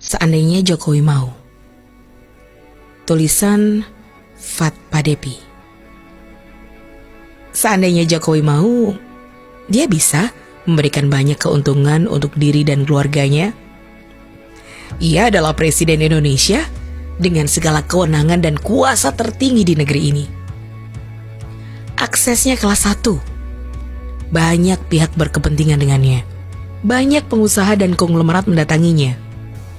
Seandainya Jokowi mau. Tulisan Fat Padepi. Seandainya Jokowi mau, dia bisa memberikan banyak keuntungan untuk diri dan keluarganya. Ia adalah Presiden Indonesia dengan segala kewenangan dan kuasa tertinggi di negeri ini. Aksesnya kelas 1. Banyak pihak berkepentingan dengannya. Banyak pengusaha dan konglomerat mendatanginya.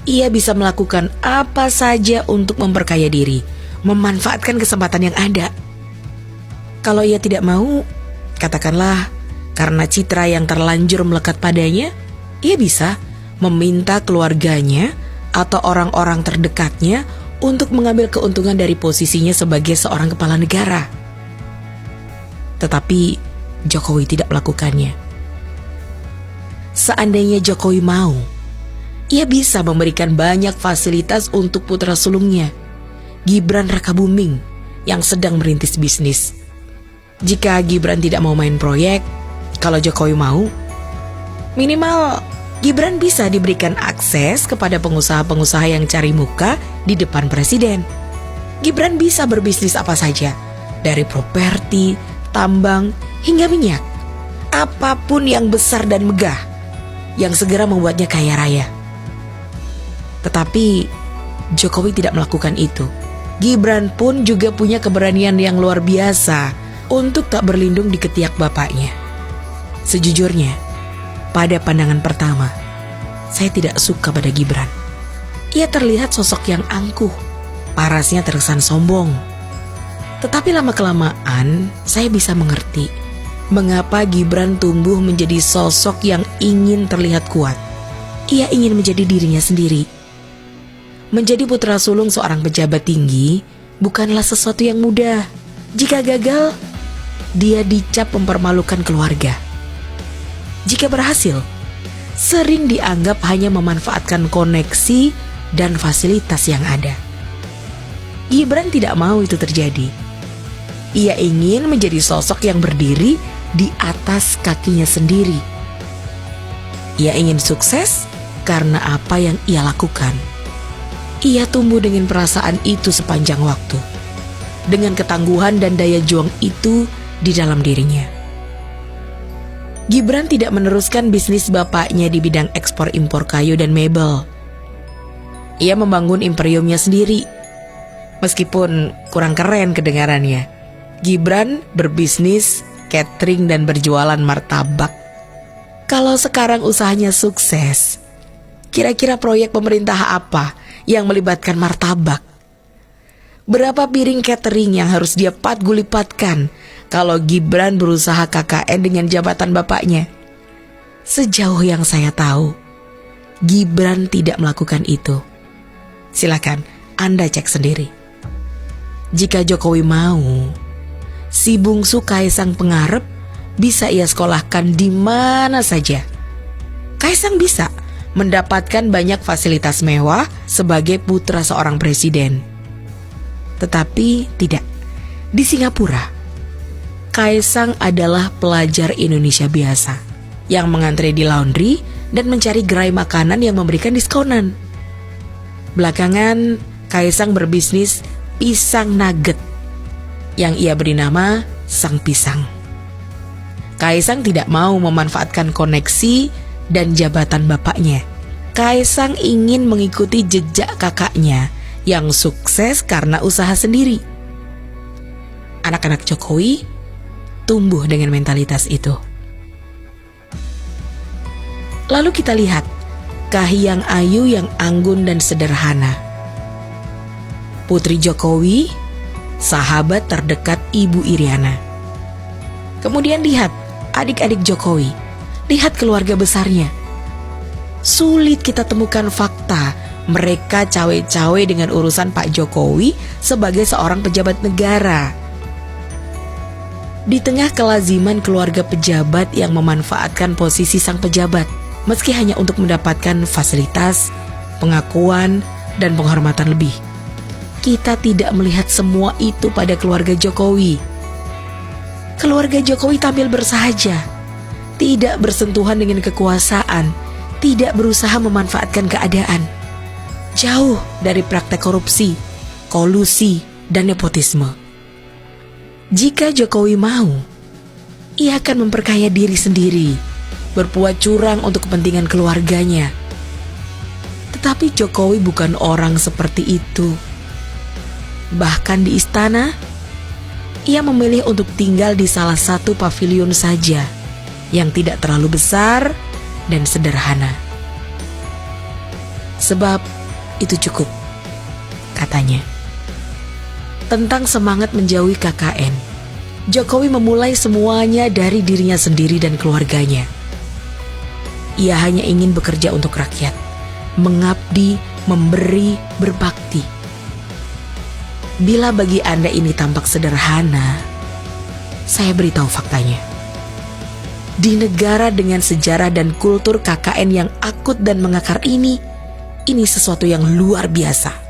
Ia bisa melakukan apa saja untuk memperkaya diri, memanfaatkan kesempatan yang ada. Kalau ia tidak mau, katakanlah karena citra yang terlanjur melekat padanya, ia bisa meminta keluarganya atau orang-orang terdekatnya untuk mengambil keuntungan dari posisinya sebagai seorang kepala negara. Tetapi Jokowi tidak melakukannya. Seandainya Jokowi mau, ia bisa memberikan banyak fasilitas untuk putra sulungnya, Gibran Rakabuming, yang sedang merintis bisnis. Jika Gibran tidak mau main proyek, kalau Jokowi mau, minimal Gibran bisa diberikan akses kepada pengusaha-pengusaha yang cari muka di depan presiden. Gibran bisa berbisnis apa saja, dari properti, tambang, hingga minyak. Apapun yang besar dan megah, yang segera membuatnya kaya raya. Tetapi Jokowi tidak melakukan itu. Gibran pun juga punya keberanian yang luar biasa untuk tak berlindung di ketiak bapaknya. Sejujurnya, pada pandangan pertama, saya tidak suka pada Gibran. Ia terlihat sosok yang angkuh, parasnya terkesan sombong. Tetapi lama-kelamaan saya bisa mengerti mengapa Gibran tumbuh menjadi sosok yang ingin terlihat kuat. Ia ingin menjadi dirinya sendiri. Menjadi putra sulung seorang pejabat tinggi bukanlah sesuatu yang mudah. Jika gagal, dia dicap mempermalukan keluarga. Jika berhasil, sering dianggap hanya memanfaatkan koneksi dan fasilitas yang ada. Gibran tidak mau itu terjadi. Ia ingin menjadi sosok yang berdiri di atas kakinya sendiri. Ia ingin sukses karena apa yang ia lakukan. Ia tumbuh dengan perasaan itu sepanjang waktu, dengan ketangguhan dan daya juang itu di dalam dirinya. Gibran tidak meneruskan bisnis bapaknya di bidang ekspor impor kayu dan mebel. Ia membangun imperiumnya sendiri. Meskipun kurang keren kedengarannya, Gibran berbisnis catering dan berjualan martabak. Kalau sekarang usahanya sukses, kira-kira proyek pemerintah apa yang melibatkan martabak? Berapa piring catering yang harus dia patgulipatkan kalau Gibran berusaha KKN dengan jabatan bapaknya? Sejauh yang saya tahu, Gibran tidak melakukan itu. Silakan Anda cek sendiri. Jika Jokowi mau, si bungsu Kaisang Pengarep bisa ia sekolahkan di mana saja. Kaisang bisa mendapatkan banyak fasilitas mewah sebagai putra seorang presiden. Tetapi tidak. Di Singapura, Kaisang adalah pelajar Indonesia biasa yang mengantre di laundry dan mencari gerai makanan yang memberikan diskonan. Belakangan, Kaisang berbisnis pisang nugget yang ia beri nama Sang Pisang. Kaisang tidak mau memanfaatkan koneksi dan jabatan bapaknya. Kaisang ingin mengikuti jejak kakaknya yang sukses karena usaha sendiri. Anak-anak Jokowi tumbuh dengan mentalitas itu. Lalu kita lihat Kahiyang Ayu yang anggun dan sederhana. Putri Jokowi, sahabat terdekat Ibu Iriana. Kemudian lihat adik-adik Jokowi, lihat keluarga besarnya. Sulit kita temukan fakta mereka cawe-cawe dengan urusan Pak Jokowi sebagai seorang pejabat negara. Di tengah kelaziman keluarga pejabat yang memanfaatkan posisi sang pejabat, meski hanya untuk mendapatkan fasilitas, pengakuan, dan penghormatan lebih. Kita tidak melihat semua itu pada keluarga Jokowi. Keluarga Jokowi tampil bersahaja, tidak bersentuhan dengan kekuasaan, tidak berusaha memanfaatkan keadaan. jauh dari praktek korupsi, kolusi, dan nepotisme. Jika Jokowi mau, ia akan memperkaya diri sendiri, berbuat curang untuk kepentingan keluarganya. Tetapi Jokowi bukan orang seperti itu. Bahkan di istana, ia memilih untuk tinggal di salah satu pavilion saja yang tidak terlalu besar dan sederhana. Sebab itu cukup, katanya. Tentang semangat menjauhi KKN, Jokowi memulai semuanya dari dirinya sendiri dan keluarganya. Ia hanya ingin bekerja untuk rakyat, mengabdi, memberi, berbakti. Bila bagi Anda ini tampak sederhana, saya beritahu faktanya. Di negara dengan sejarah dan kultur KKN yang akut dan mengakar ini sesuatu yang luar biasa.